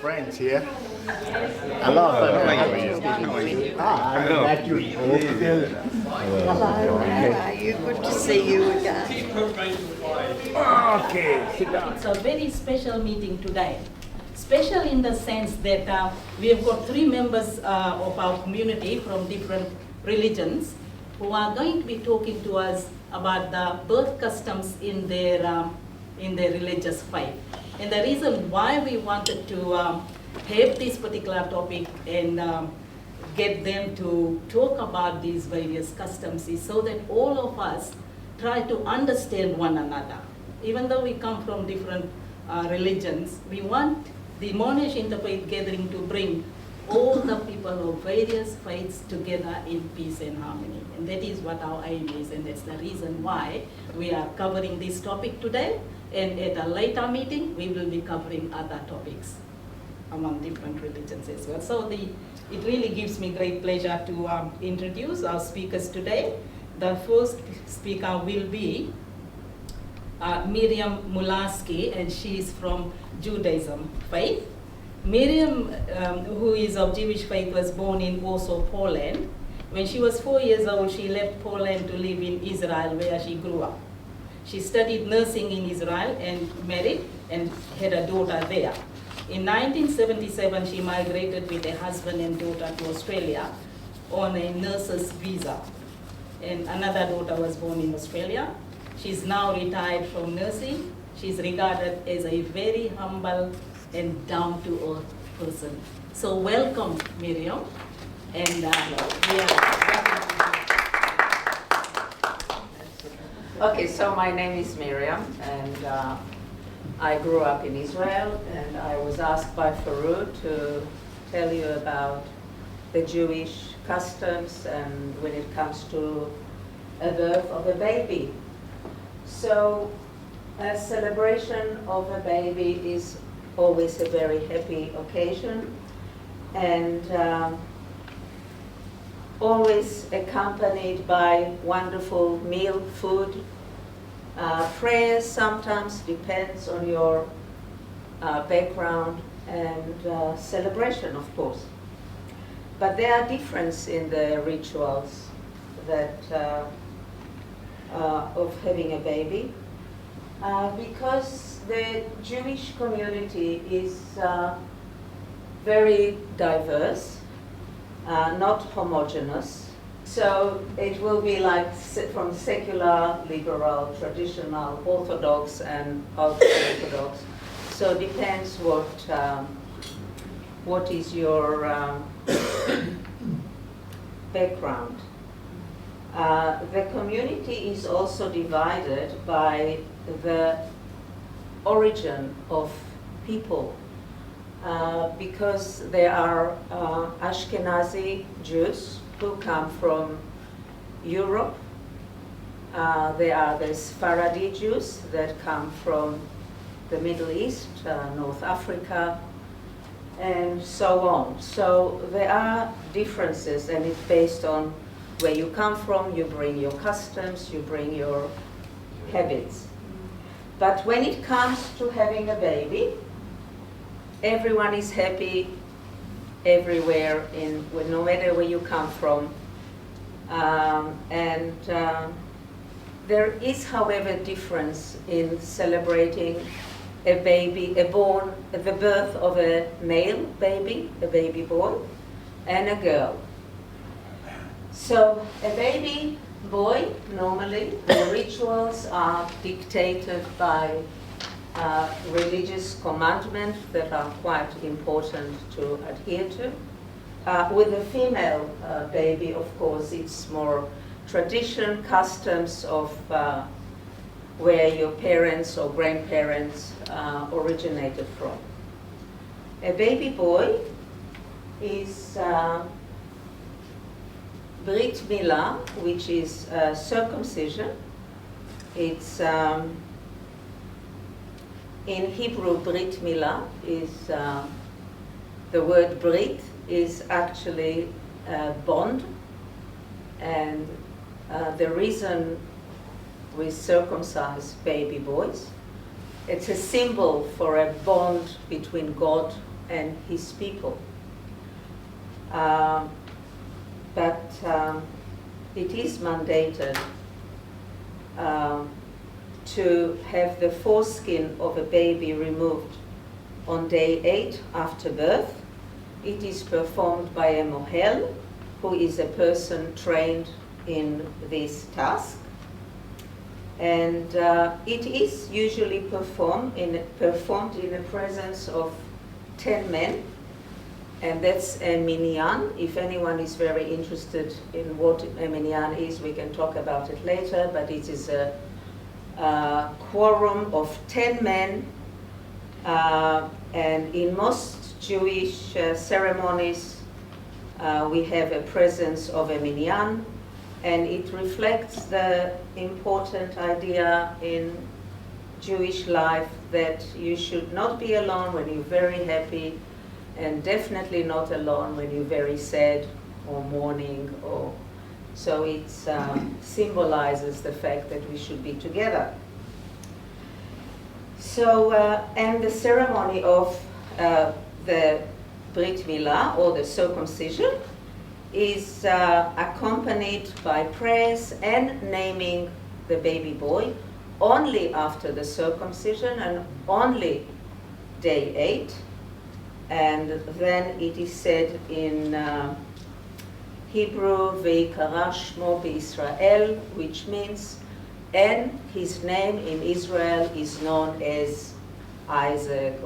friends here. A lot of them. How are you? I'm glad you still. Hello, how are you? Good to see you again. Okay, sit down. It's a very special meeting today. Special in the sense that we have got three members of our community from different religions who are going to be talking to us about the birth customs in their religious faith. And the reason why we wanted to have this particular topic and get them to talk about these various customs is so that all of us try to understand one another. Even though we come from different religions, we want the Monash Interfaith Gathering to bring all the people of various faiths together in peace and harmony. And that is what our aim is, and that's the reason why we are covering this topic today. And at a later meeting, we will be covering other topics among different religions as well. So it really gives me great pleasure to introduce our speakers today. The first speaker will be Miriam Mulaski, and she is from Judaism faith. Miriam, who is of Jewish faith, was born in Warsaw, Poland. When she was 4 years old, she left Poland to live in Israel, where she grew up. She studied nursing in Israel and married and had a daughter there. In 1977, she migrated with a husband and daughter to Australia on a nurse's visa. And another daughter was born in Australia. She's now retired from nursing. She's regarded as a very humble and down-to-earth person. So welcome, Miriam. And we are Okay, so my name is Miriam, and I grew up in Israel, and I was asked by Farouk to tell you about the Jewish customs and when it comes to a birth of a baby. So a celebration of a baby is always a very happy occasion, and always accompanied by wonderful meal, food, prayers sometimes, depends on your background, and celebration, of course. But there are differences in the rituals that of having a baby, because the Jewish community is very diverse, not homogeneous. So it will be like from secular, liberal, traditional, orthodox, and ultra-orthodox. So it depends what is your background. The community is also divided by the origin of people. Because there are Ashkenazi Jews who come from Europe. There are the Sephardi Jews that come from the Middle East, North Africa, and so on. So there are differences, and it's based on where you come from. You bring your customs, you bring your habits. But when it comes to having a baby, everyone is happy everywhere, no matter where you come from. There is, however, difference in celebrating a baby, the birth of a male baby, a baby boy, and a girl. So a baby boy, normally, the rituals are dictated by religious commandments that are quite important to adhere to. With a female baby, of course, it's more tradition, customs of where your parents or grandparents originated from. A baby boy is Brit Milah, which is circumcision. It's in Hebrew, Brit Milah is the word Brit is actually bond, and the reason we circumcise baby boys, it's a symbol for a bond between God and his people. But it is mandated to have the foreskin of a baby removed on day 8 after birth. It is performed by a mohel, who is a person trained in this task. And it is usually performed in the presence of 10 men, and that's a minyan. If anyone is very interested in what a minyan is, we can talk about it later, but it is a quorum of 10 men, and in most Jewish ceremonies we have a presence of a minyan, and it reflects the important idea in Jewish life that you should not be alone when you're very happy, and definitely not alone when you're very sad or mourning. Or so it symbolizes the fact that we should be together. So, and the ceremony of the Brit Milah, or the circumcision, is accompanied by prayers and naming the baby boy only after the circumcision and only day 8. And then it is said in Hebrew, Ve'ikara Shmo B'Israel, which means, and his name in Israel is known as Isaac.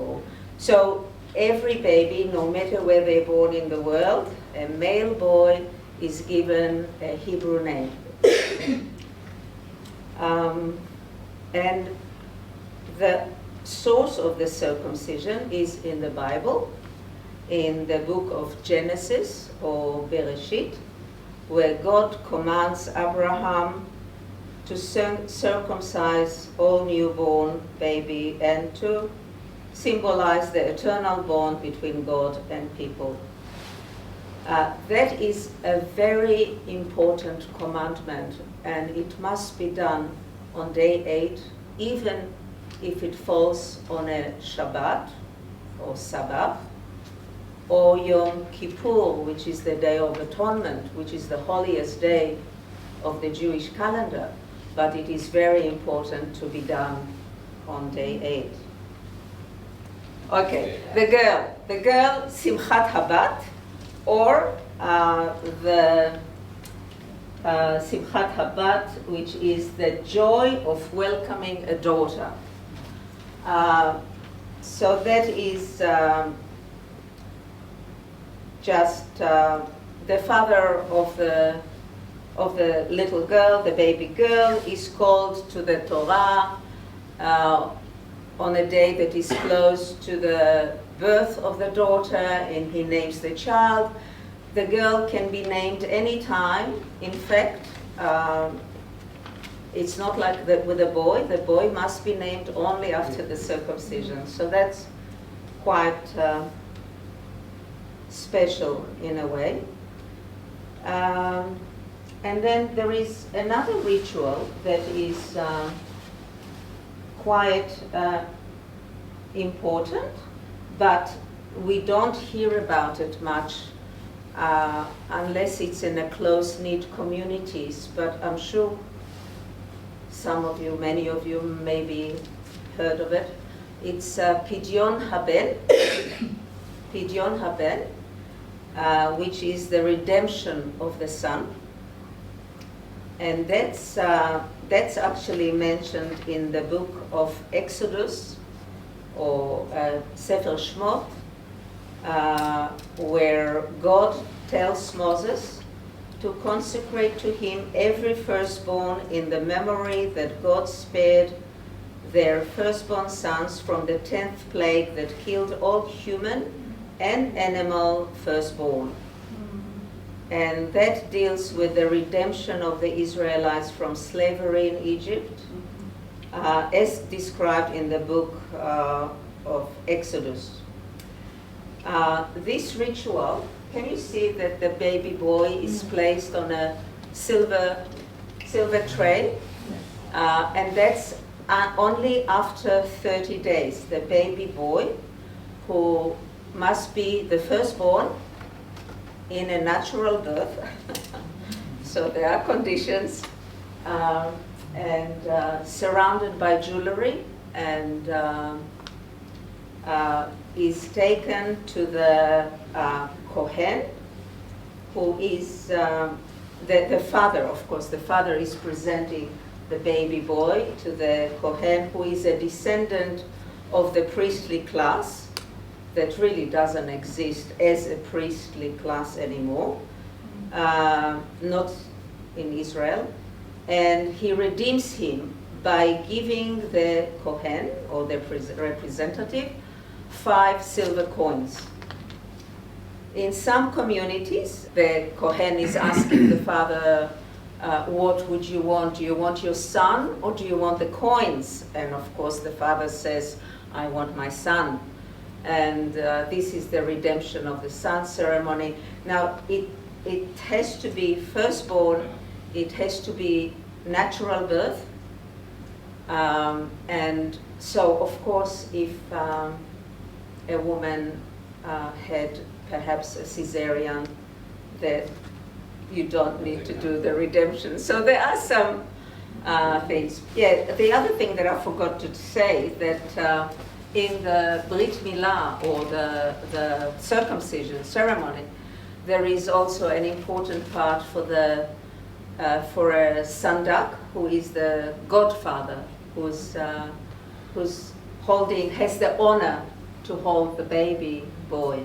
So every baby, no matter where they're born in the world, a male boy is given a Hebrew name. And the source of the circumcision is in the Bible, in the book of Genesis or Bereshit, where God commands Abraham to circumcise all newborn baby and to symbolize the eternal bond between God and people. That is a very important commandment, and it must be done on day 8, even if it falls on a Shabbat or Sabbath, or Yom Kippur, which is the Day of Atonement, which is the holiest day of the Jewish calendar. But it is very important to be done on day 8. Okay, the girl, Simchat Habat, or the Simchat Habat, which is the joy of welcoming a daughter. So that is just the father of the little girl, the baby girl, is called to the Torah on a day that is close to the birth of the daughter, and he names the child. The girl can be named any time. In fact, it's not like that with a boy. The boy must be named only after the circumcision. So that's quite special in a way. And then there is another ritual that is quite important, but we don't hear about it much unless it's in a close-knit communities. But I'm sure some of you, many of you, maybe heard of it. It's Pidyon Haben, Pidyon Haben, which is the redemption of the son. And that's actually mentioned in the book of Exodus, or Sefer Shmot, where God tells Moses to consecrate to him every firstborn in the memory that God spared their firstborn sons from the 10th plague that killed all human and animal firstborn. And that deals with the redemption of the Israelites from slavery in Egypt, as described in the book of Exodus. This ritual, can you see that the baby boy is placed on a silver tray? And that's only after 30 days. The baby boy, who must be the firstborn in a natural birth. So there are conditions, and surrounded by jewelry, and is taken to the Kohen, who is the father, of course. The father is presenting the baby boy to the Kohen, who is a descendant of the priestly class that really doesn't exist as a priestly class anymore, not in Israel. And he redeems him by giving the Kohen, or the representative, 5 silver coins. In some communities, the Kohen is asking the father, what would you want? Do you want your son, or do you want the coins? And of course the father says, I want my son. And this is the redemption of the son ceremony. Now it has to be firstborn, it has to be natural birth. And so of course if a woman had perhaps a cesarean, that you don't need to do the redemption. So there are some things. Yeah, the other thing that I forgot to say, that in the Brit Milah, or the circumcision ceremony, there is also an important part for a sandak, who is the godfather, who's has the honor to hold the baby boy.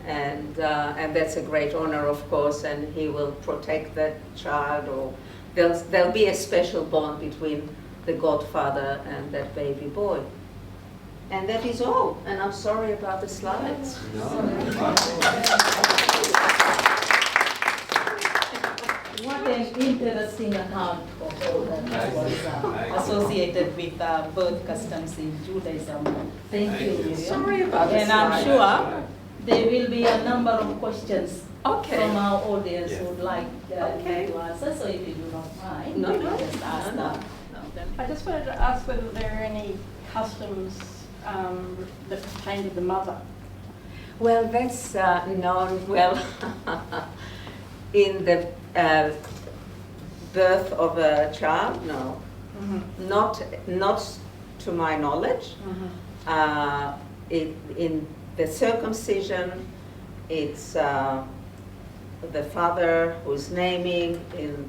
And that's a great honor, of course, and he will protect that child, or there'll be a special bond between the godfather and that baby boy. And that is all, and I'm sorry about the slides. What an interesting account of all that was associated with birth customs in Judaism. Thank you, Miriam. Sorry about the And I'm slides. sure there will be a number of questions Okay. from our audience who would like Okay. to answer, so if you do not mind, No, you no. can just ask No, no. them. I just wanted to ask whether there are any customs that pertain to the mother. Well, that's known well in the birth of a child. No, not to my knowledge. In the circumcision, it's the father who's naming,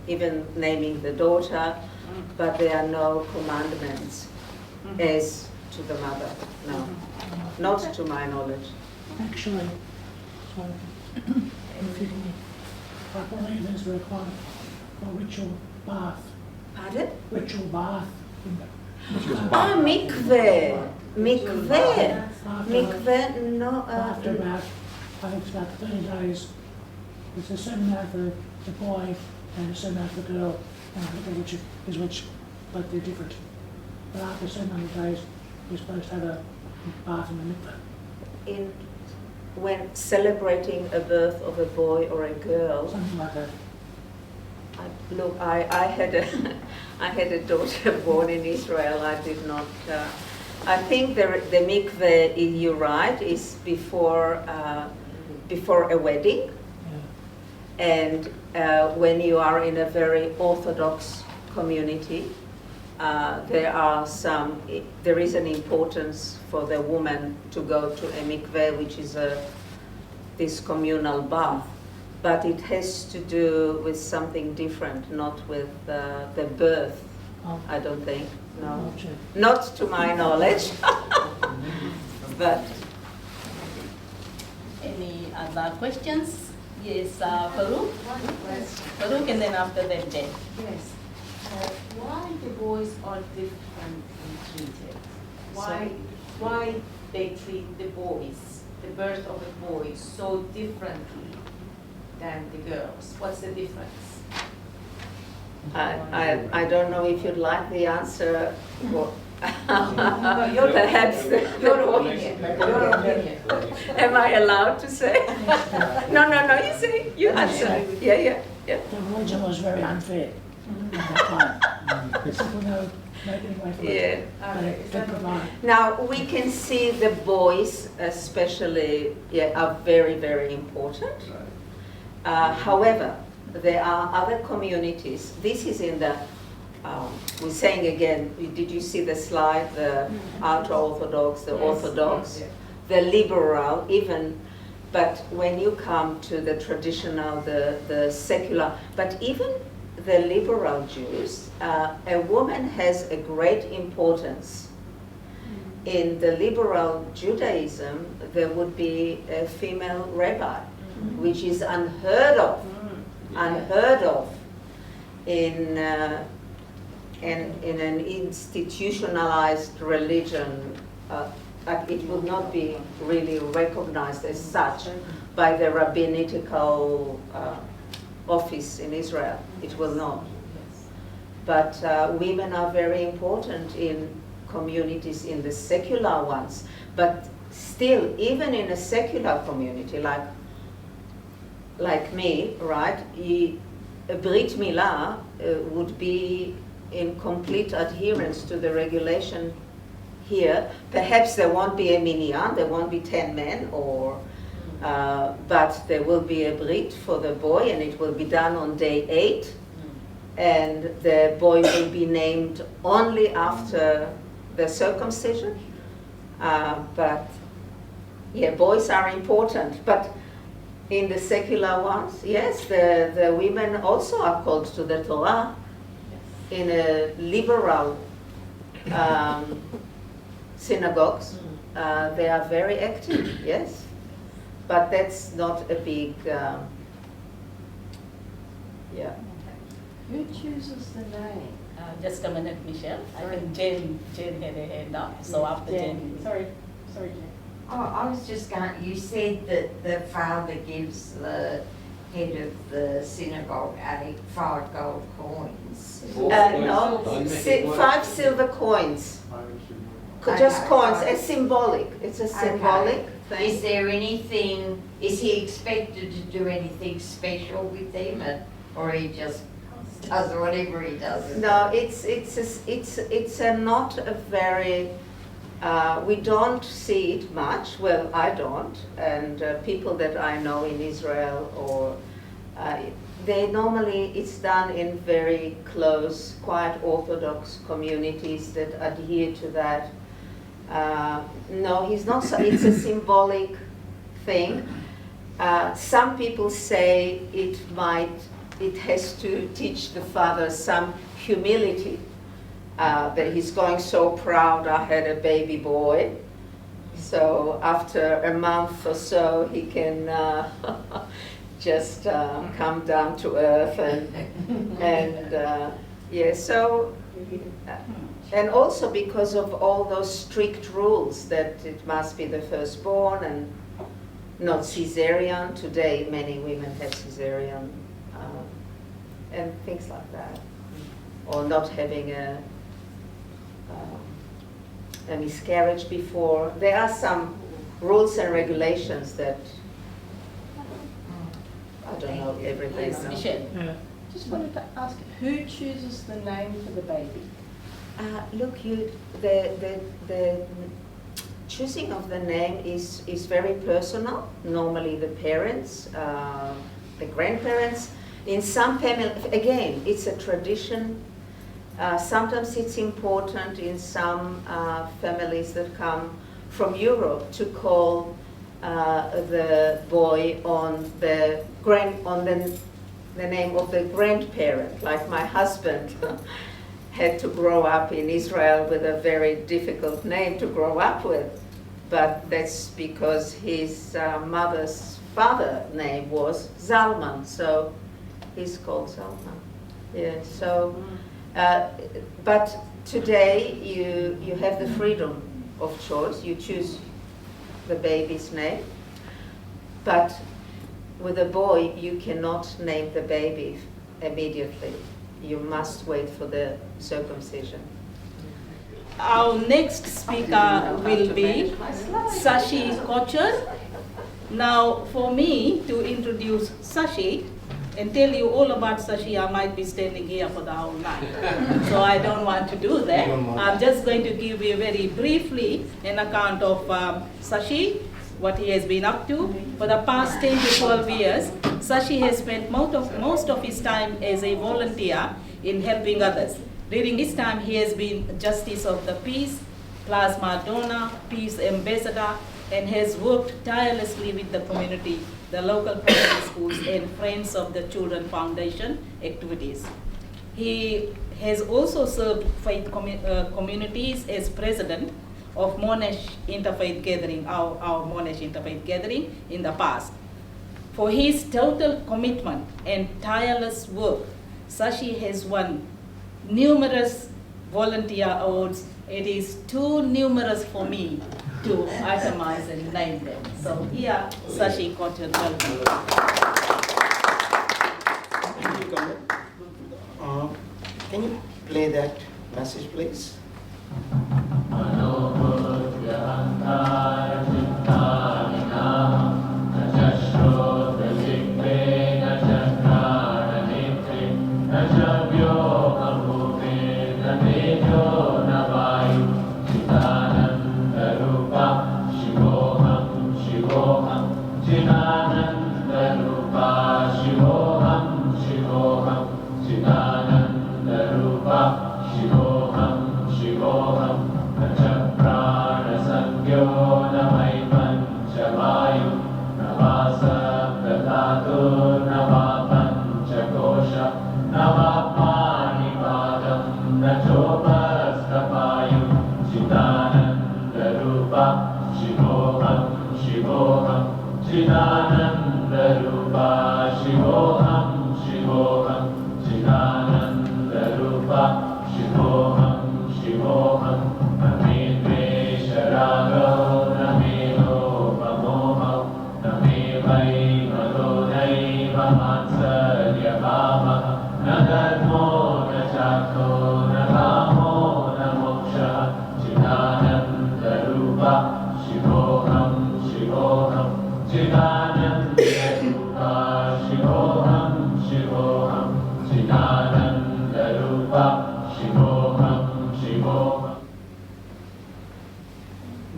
even naming the daughter, but there are no commandments as to the mother. No, not to my knowledge. Actually, sorry, forgive me, I believe there's a requirement for ritual bath. Pardon? Ritual bath. Ah, mikveh. Mikveh. Mikveh, no. After about, I think it's about 30 days, it's a certain amount for the boy and a certain amount for the girl, and I forget which is which, but they're different. But after a certain number of days, you're supposed to have a bath in the mikveh. When celebrating a birth of a boy or a girl, Something like that. I had a daughter born in Israel. I did not. I think the mikveh, you're right, is before a wedding, and when you are in a very Orthodox community, there is an importance for the woman to go to a mikveh, which is this communal bath. But it has to do with something different, not with the birth, I don't think. No, not to my knowledge. But Any other questions? Yes, Farouk? Farouk, and then after that, Jen. Yes. Why the boys are differently treated? Why they treat the boys, the birth of the boys, so differently than the girls? What's the difference? I don't know if you'd like the answer. Or your perhaps Your opinion. Your opinion. Am I allowed to say? No. You say. You answer. Yeah. The religion was very unfair at that time. People know make any way for Yeah. it. Okay, is They that provide. Now, we can see the boys especially are very, very important. However, there are other communities. This is in the, we're saying again, did you see the slide, the ultra-Orthodox, the Orthodox, the liberal, even, but when you come to the traditional, the secular, but even the liberal Jews, a woman has a great importance. In the liberal Judaism, there would be a female rabbi, which is unheard of in an institutionalized religion. It would not be really recognized as such by the rabbinical office in Israel. It will not. But women are very important in communities, in the secular ones. But still, even in a secular community like me, right, a Brit Milah would be in complete adherence to the regulation here. Perhaps there won't be a minyan, there won't be 10 men, but there will be a Brit for the boy, and it will be done on day 8. And the boy will be named only after the circumcision. But yeah, boys are important. But in the secular ones, yes, the women also are called to the Torah. In a liberal synagogues, they are very active, yes. But that's not a big, yeah. Who chooses the name? Just a minute, Michelle. I think Jane had a hand up, so after Jane. Sorry, Jane. Oh, I was just going, you said that the father gives the head of the synagogue 5 gold coins. No, 5 silver coins. Just Okay, coins, fine. it's symbolic. It's a symbolic thing. Is there anything, is he expected to do anything special with them, or he just does whatever he does? No, it's not a very, we don't see it much. Well, I don't, and people that I know in Israel, or they normally, it's done in very close, quite Orthodox communities that adhere to that. No, he's not. So it's a symbolic thing. Some people say it has to teach the father some humility, that he's going so proud, I had a baby boy. So after a month or so, he can just come down to earth and yeah, so, and also because of all those strict rules that it must be the firstborn and not cesarean. Today, many women have cesarean. And things like that, or not having a miscarriage before. There are some rules and regulations that I don't know everything. Yes, Michelle. Yeah. Just wanted to ask, who chooses the name for the baby? Look, the choosing of the name is very personal. Normally, the parents, the grandparents. In some families, again, it's a tradition. Sometimes it's important in some families that come from Europe to call the boy on the name of the grandparent. Like my husband had to grow up in Israel with a very difficult name to grow up with, but that's because his mother's father name was Zalman, so he's called Zalman. Yeah. So, but today you have the freedom of choice. You choose the baby's name, but with a boy you cannot name the baby immediately. You must wait for the circumcision. Our next speaker will be Sashi Kocher. Now, for me to introduce Sashi, and tell you all about Sashi, I might be standing here for the whole night. So I don't want to do that. I'm just going to give you very briefly an account of Sashi, what he has been up to. For the past 10 to 12 years, Sashi has spent most of his time as a volunteer in helping others. During this time, he has been Justice of the Peace, Plasma Donor, Peace Ambassador, and has worked tirelessly with the community, the local primary schools, and Friends of the Children Foundation activities. He has also served faith communities as president of Monash Interfaith Gathering, our Monash Interfaith Gathering in the past. For his total commitment and tireless work, Sashi has won numerous volunteer awards. It is too numerous for me to itemize and name them. So here, Sashi Cotton, welcome. Can you play that message, please?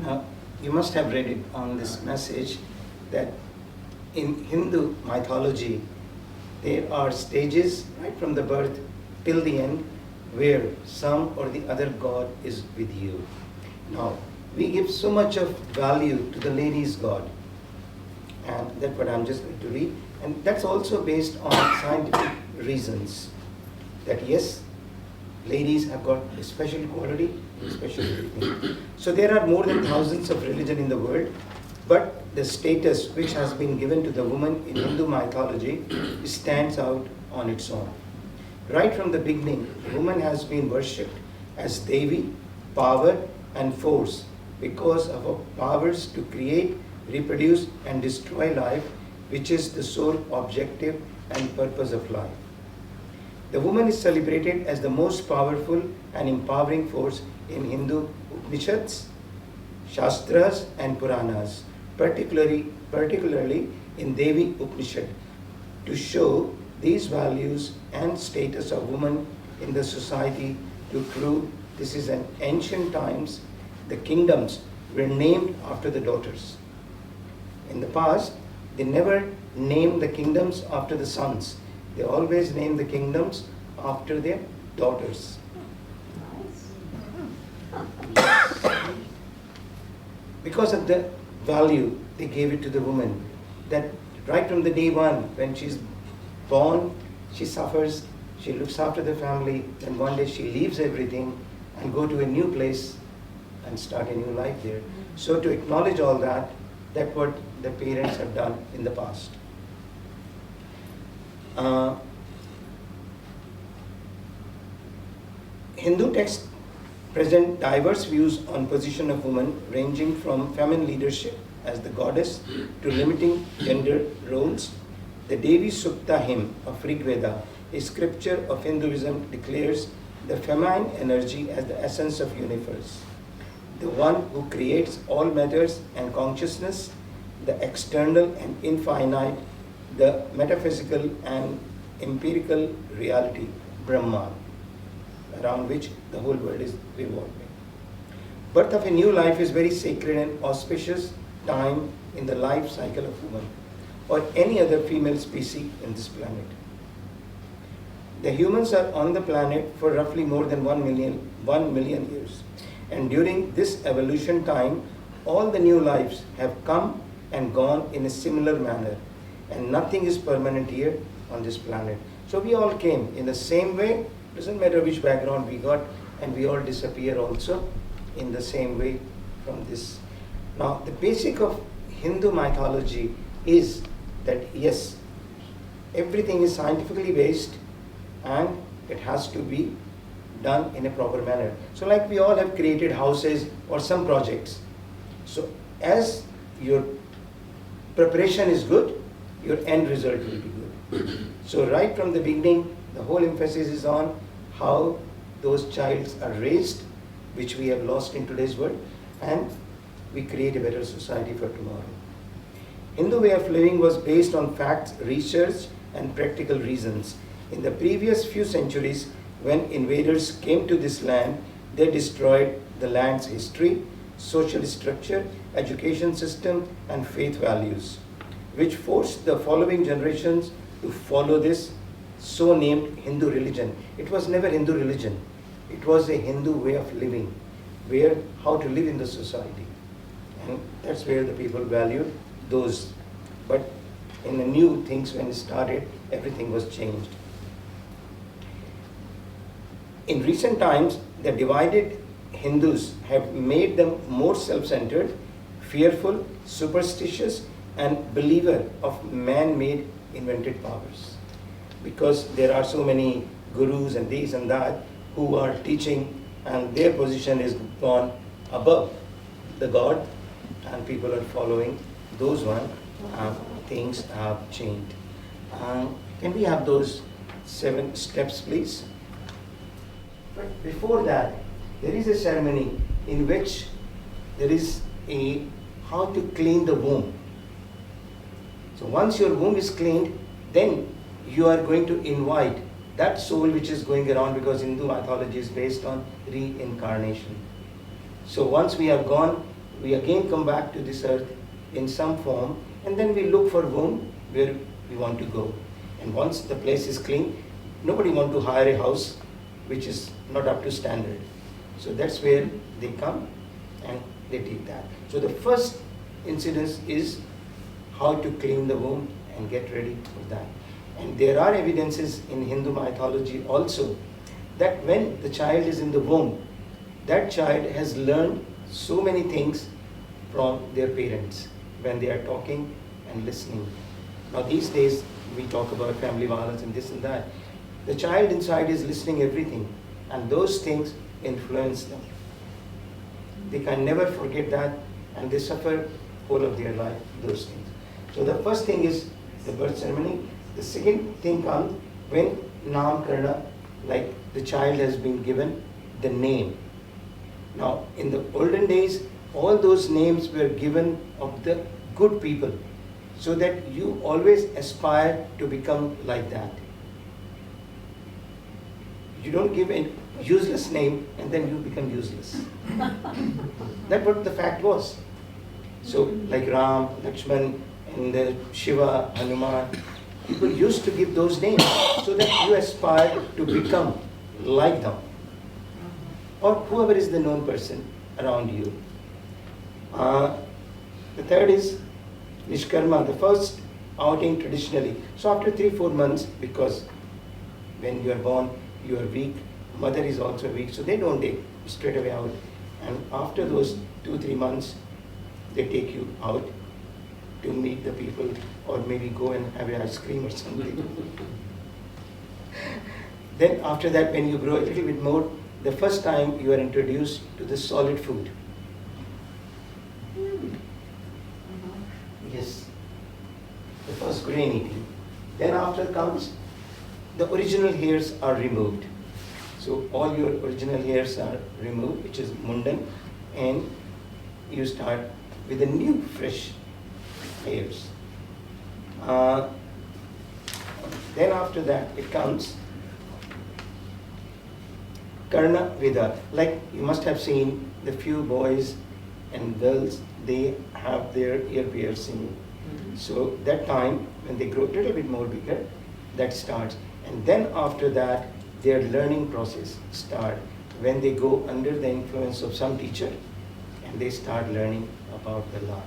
Now, you must have read it on this message that in Hindu mythology, there are stages right from the birth till the end where some or the other god is with you. Now, we give so much of value to the lady's god, and that's what I'm just going to read. And that's also based on scientific reasons, that yes, ladies have got a special quality, a special treatment. So there are more than thousands of religions in the world, but the status which has been given to the woman in Hindu mythology stands out on its own. Right from the beginning, woman has been worshipped as Devi, power and force, because of her powers to create, reproduce and destroy life, which is the sole objective and purpose of life. The woman is celebrated as the most powerful and empowering force in Hindu Upanishads, Shastras and Puranas, particularly in Devi Upanishad, to show these values and status of woman in the society. To prove this is an ancient times, the kingdoms were named after the daughters. In the past, they never named the kingdoms after the sons. They always named the kingdoms after their daughters. Because of the value they gave it to the woman, that right from the day one, when she's born, she suffers, she looks after the family, and one day she leaves everything and go to a new place and start a new life there. So to acknowledge all that, that's what the parents have done in the past. Hindu texts present diverse views on position of woman, ranging from feminine leadership as the goddess to limiting gender roles. The Devi Sukta hymn of Rig Veda, a scripture of Hinduism, declares the feminine energy as the essence of universe, the one who creates all matters and consciousness, the external and infinite, the metaphysical and empirical reality, Brahman, around which the whole world is revolving. Birth of a new life is very sacred and auspicious time in the life cycle of woman or any other female species in this planet. The humans are on the planet for roughly more than 1 million years. And during this evolution time, all the new lives have come and gone in a similar manner. And nothing is permanent here on this planet. So we all came in the same way, doesn't matter which background we got, and we all disappear also in the same way from this. Now, the basic of Hindu mythology is that yes, everything is scientifically based and it has to be done in a proper manner. So like we all have created houses or some projects. So as your preparation is good, your end result will be good. So right from the beginning, the whole emphasis is on how those childs are raised, which we have lost in today's world, and we create a better society for tomorrow. Hindu way of living was based on facts, research, and practical reasons. In the previous few centuries, when invaders came to this land, they destroyed the land's history, social structure, education system, and faith values, which forced the following generations to follow this so-named Hindu religion. It was never Hindu religion. It was a Hindu way of living, where how to live in the society. And that's where the people valued those. But in the new things when it started, everything was changed. In recent times, the divided Hindus have made them more self-centered, fearful, superstitious, and believer of man-made invented powers. Because there are so many gurus and this and that who are teaching, and their position is gone above the God, and people are following those things have changed. Can we have those 7 steps, please? But before that, there is a ceremony in which there is a how to clean the womb. So once your womb is cleaned, then you are going to invite that soul which is going around, because Hindu mythology is based on reincarnation. So once we are gone, we again come back to this earth in some form, and then we look for womb where we want to go. And once the place is clean, nobody wants to hire a house which is not up to standard. So that's where they come and they take that. So the first incidence is how to clean the womb and get ready for that. And there are evidences in Hindu mythology also that when the child is in the womb, that child has learned so many things from their parents when they are talking and listening. Now these days we talk about family violence and this and that. The child inside is listening everything, and those things influence them. They can never forget that, and they suffer whole of their life, those things. So the first thing is the birth ceremony. The second thing comes when Namkarana, like the child has been given the name. Now in the olden days, all those names were given of the good people, so that you always aspire to become like that. You don't give a useless name and then you become useless. That's what the fact was. So like Ram, Lakshman, and Shiva, Hanuman, people used to give those names so that you aspire to become like them, or whoever is the known person around you. The third is Nishkarma, the first outing traditionally. So after 3-4 months, because when you are born, you are weak, mother is also weak, so they don't take straight away out. And after those 2-3 months, they take you out to meet the people, or maybe go and have an ice cream or something. Then after that, when you grow a little bit more, the first time you are introduced to the solid food. Yes, the first grain eating. Then after comes, the original hairs are removed. So all your original hairs are removed, which is mundan, and you start with the new fresh hairs. Then after that, it comes Karna Vida. Like you must have seen the few boys and girls, they have their ear piercing. So that time, when they grow a little bit more bigger, that starts. And then after that, their learning process start when they go under the influence of some teacher and they start learning about the law.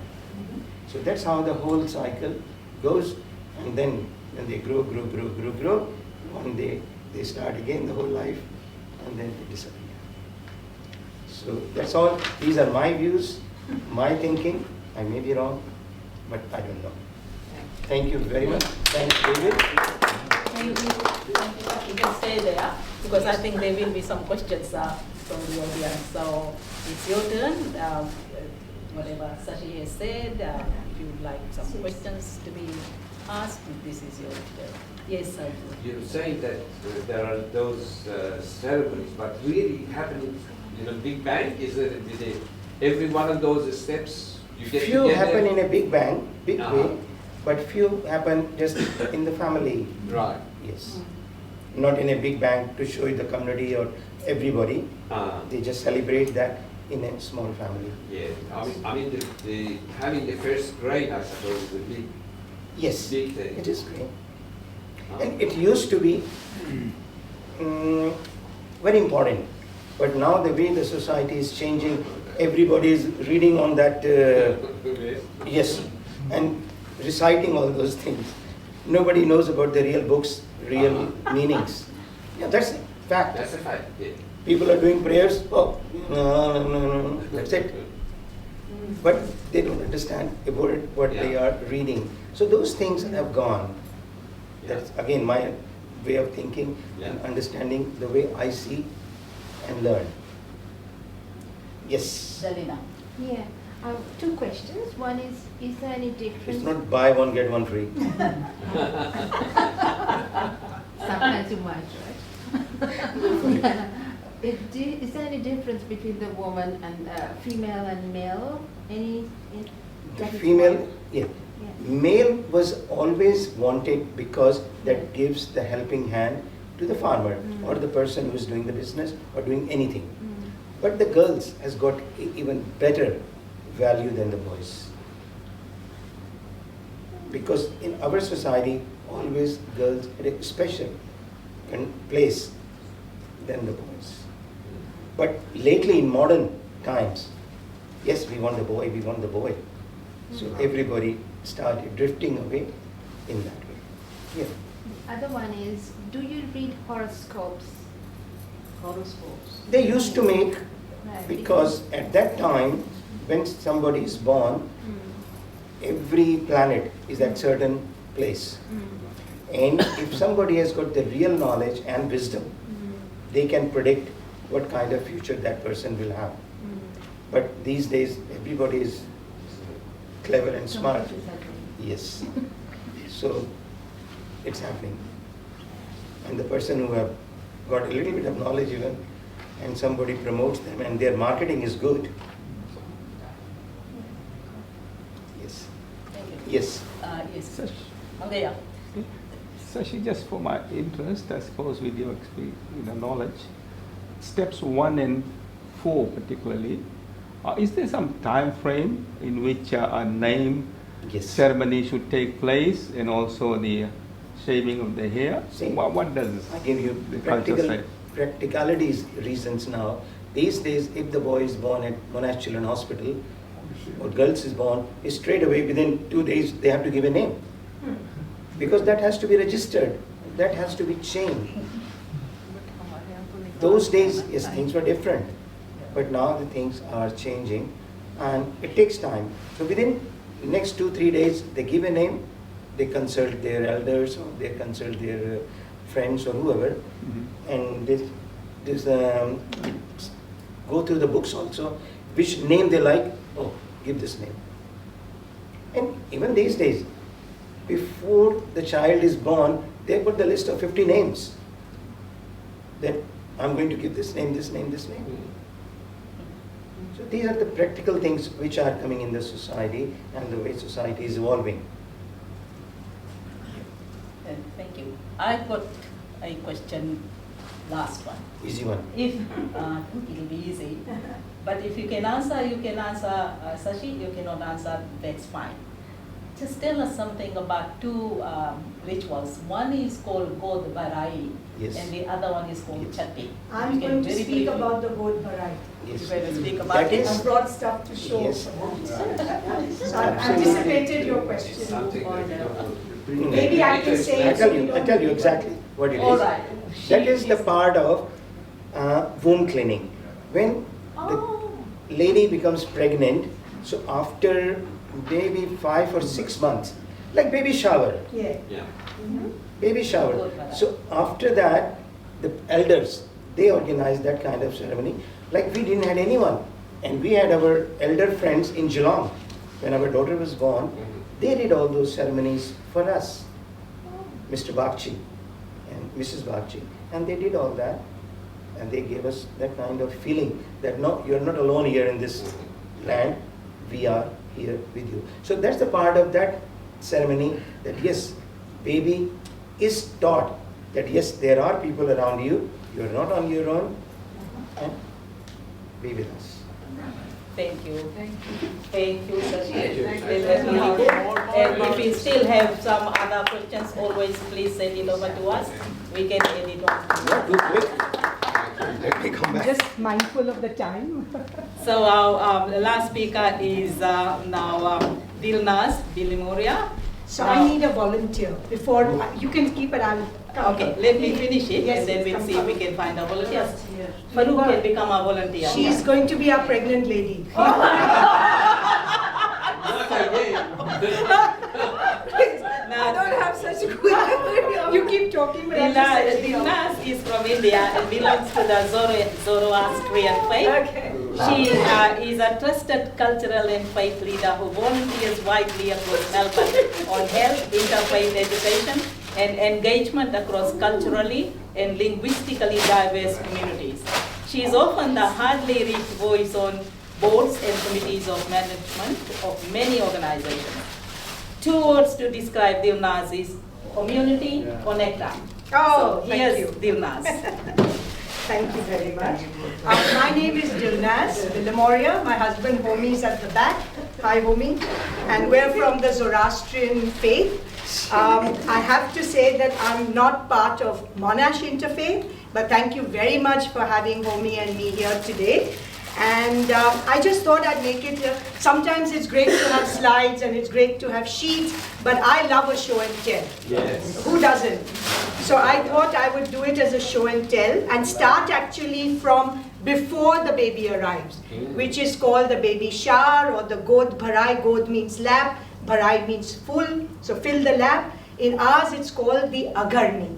So that's how the whole cycle goes. And then when they grow, one day they start again the whole life and then they disappear. So that's all. These are my views, my thinking. I may be wrong, but I don't know. Thank you very much. Thanks, David. Thank you. You can stay there because I think there will be some questions from the audience. So it's your turn. Whatever Sashi has said, if you would like some questions to be asked, this is your turn. Yes, sir. You say that there are those ceremonies, but really happening in a big bang? Is it every one of those steps you get Few together? happen in a big bang, big way, but few happen just in the family. Right. Yes. Not in a big bang to show the community or everybody. They just celebrate that in a small family. Yeah. I mean the having the first grade, I suppose, is a big, Yes, big thing. it is great. And it used to be very important. But now the way the society is changing, everybody is reading on that, yes, and reciting all those things. Nobody knows about the real books, real meanings. Yeah, that's a fact. That's a fact. Yeah. People are doing prayers, oh, no, that's it. But they don't understand about what they are reading. So those things have gone. That's again my way of thinking and understanding the way I see and learn. Yes. Dalina. Yeah, two questions. One is there any difference? It's not buy one, get one free. Sometimes too much, right? Is there any difference between the woman and female and male? The female, yeah. Male was always wanted because that gives the helping hand to the farmer or the person who is doing the business or doing anything. But the girls has got even better value than the boys. Because in our society, always girls had a special place than the boys. But lately in modern times, yes, we want the boy, we want the boy. So everybody started drifting away in that way. Yeah. The other one is, do you read horoscopes? Horoscopes. They used to make, Right. because at that time, when somebody is born, every planet is at certain place. And if somebody has got the real knowledge and wisdom, they can predict what kind of future that person will have. But these days, everybody is clever and smart. Yes. So it's happening. And the person who have got a little bit of knowledge even, and somebody promotes them and their marketing is good. Yes. Thank you. Yes. Yes. Angaya. Sashi, just for my interest, I suppose with your knowledge, steps 1 and 4 particularly, is there some time frame in which a name ceremony should take place and also the shaving of the hair? See, what does I give you the culture say? practicalities reasons now. These days, if the boy is born at Monash Children's Hospital or girls is born, straight away within 2 days they have to give a name. Because that has to be registered, that has to be changed. Those days, yes, things were different, but now the things are changing and it takes time. So within the next 2-3 days, they give a name, they consult their elders or they consult their friends or whoever, and they go through the books also, which name they like, oh, give this name. And even these days, before the child is born, they put the list of 50 names. That I'm going to give this name, this name, this name. So these are the practical things which are coming in the society and the way society is evolving. Thank you. you. I got a question, last one. Easy one. If, it'll be easy, but if you can answer, you can answer, Sashi, you cannot answer, that's fine. Just tell us something about two rituals. One is called God Barai, Yes. and the other one is called Yes. Chatti. I'm You can going to very speak briefly- about the God Bharai. Yes. You better speak about That it. is- I brought stuff to show. Yes. So I've anticipated your question. Something that you don't. Maybe I can say I it so tell you you, I don't tell you do it. exactly what it is. All right. That is the part of womb cleaning. When Oh. the lady becomes pregnant, so after maybe 5 or 6 months, like baby shower, Yeah. Yeah. baby shower. So after that, the elders, they organize that kind of ceremony. Like we didn't have anyone. And we had our elder friends in Geelong. When our daughter was born, they did all those ceremonies for us. Mr. Bakchi and Mrs. Bakchi. And they did all that. And they gave us that kind of feeling that no, you're not alone here in this land. We are here with you. So that's the part of that ceremony that yes, baby is taught that yes, there are people around you. You're not on your own. And be with us. Thank you. Thank you, Sashi. Thank you. That was really good. And if you still have some other questions, always please send it over to us. We can edit on. Too quick. Let me come back. Just mindful of the time. So our last speaker is now Dilnaz Bilimoria. So I need a volunteer before, you can keep it, I'll come. Okay, let me finish it Yes, and then yes, we'll come, see come. if we can find a volunteer. Farouk can become a volunteer. She's going to be our pregnant lady. I don't have such good. You keep talking, but I just said Dilnaz is from India and belongs to the Zoroastrian faith. Okay. She is a trusted cultural and faith leader who volunteers widely across Melbourne on health, interfaith education, and engagement across culturally and linguistically diverse communities. She is often the hardly reached voice on boards and committees of management of many organizations. 2 words to describe Dilnaz is community connector. Oh, So thank here's you. Dilnaz. Thank you very much. My name is Dilnaz Bilimoria. My husband Homi is at the back. Hi Homi. And we're from the Zoroastrian faith. I have to say that I'm not part of Monash Interfaith, but thank you very much for having Homi and me here today. And I just thought I'd make it, sometimes it's great to have slides and it's great to have sheets, but I love a show and tell. Yes. Who doesn't? So I thought I would do it as a show and tell and start actually from before the baby arrives, which is called the baby shower or the God Bharai. God means lap, Bharai means full, so fill the lap. In ours it's called the Agarni.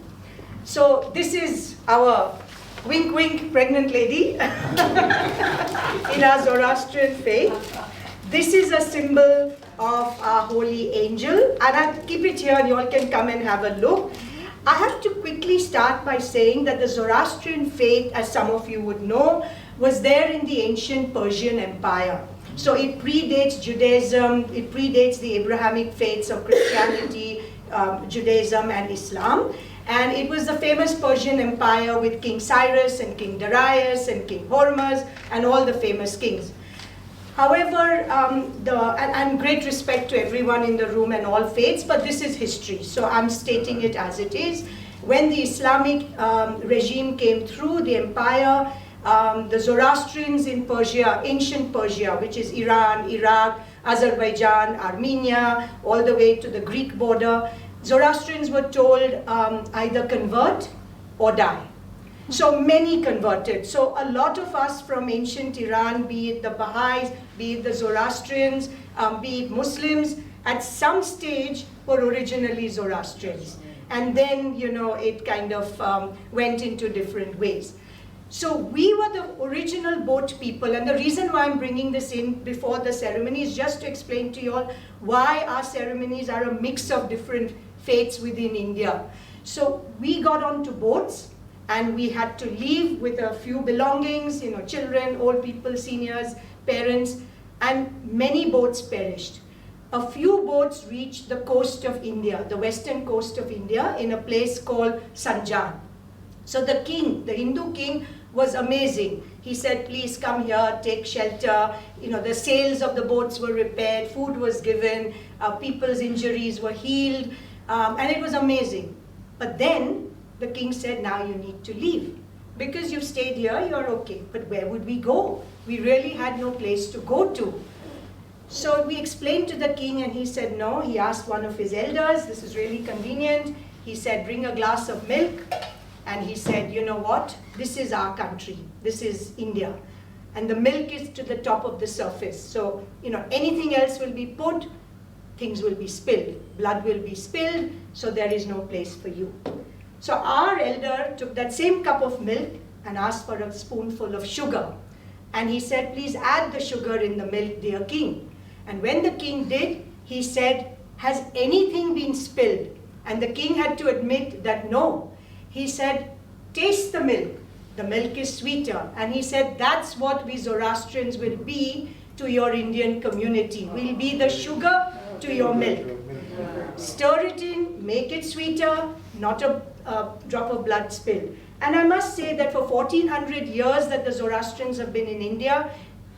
So this is our wink wink pregnant lady in our Zoroastrian faith. This is a symbol of our holy angel, and I'll keep it here and you all can come and have a look. I have to quickly start by saying that the Zoroastrian faith, as some of you would know, was there in the ancient Persian Empire. So it predates Judaism, it predates the Abrahamic faiths of Christianity, Judaism and Islam. And it was the famous Persian Empire with King Cyrus and King Darius and King Hormuz and all the famous kings. However, and great respect to everyone in the room and all faiths, but this is history, so I'm stating it as it is. When the Islamic regime came through the empire, the Zoroastrians in Persia, ancient Persia, which is Iran, Iraq, Azerbaijan, Armenia, all the way to the Greek border, Zoroastrians were told either convert or die. So many converted. So a lot of us from ancient Iran, be it the Baha'is, be it the Zoroastrians, be it Muslims, at some stage were originally Zoroastrians. And then, you know, it kind of went into different ways. So we were the original boat people, and the reason why I'm bringing this in before the ceremony is just to explain to you all why our ceremonies are a mix of different faiths within India. So we got onto boats, and we had to leave with a few belongings, you know, children, old people, seniors, parents, and many boats perished. a few boats reached the coast of India, the western coast of India, in a place called Sanjan. So the king, the Hindu king, was amazing. He said, please come here, take shelter. You know, the sails of the boats were repaired, food was given, people's injuries were healed, and it was amazing. But then the king said, now you need to leave. Because you've stayed here, you're okay. But where would we go? We really had no place to go to. So we explained to the king, and he said no. He asked one of his elders, this is really convenient. He said, bring a glass of milk. And he said, you know what? This is our country. This is India. And the milk is to the top of the surface. So, you know, anything else will be put, things will be spilled. Blood will be spilled, so there is no place for you. So our elder took that same cup of milk and asked for a spoonful of sugar. And he said, please add the sugar in the milk, dear king. And when the king did, he said, has anything been spilled? And the king had to admit that no. He said, taste the milk. The milk is sweeter. And he said, that's what we Zoroastrians will be to your Indian community. We'll be the sugar to your milk. Stir it in, make it sweeter, not a drop of blood spilled. And I must say that for 1400 years that the Zoroastrians have been in India,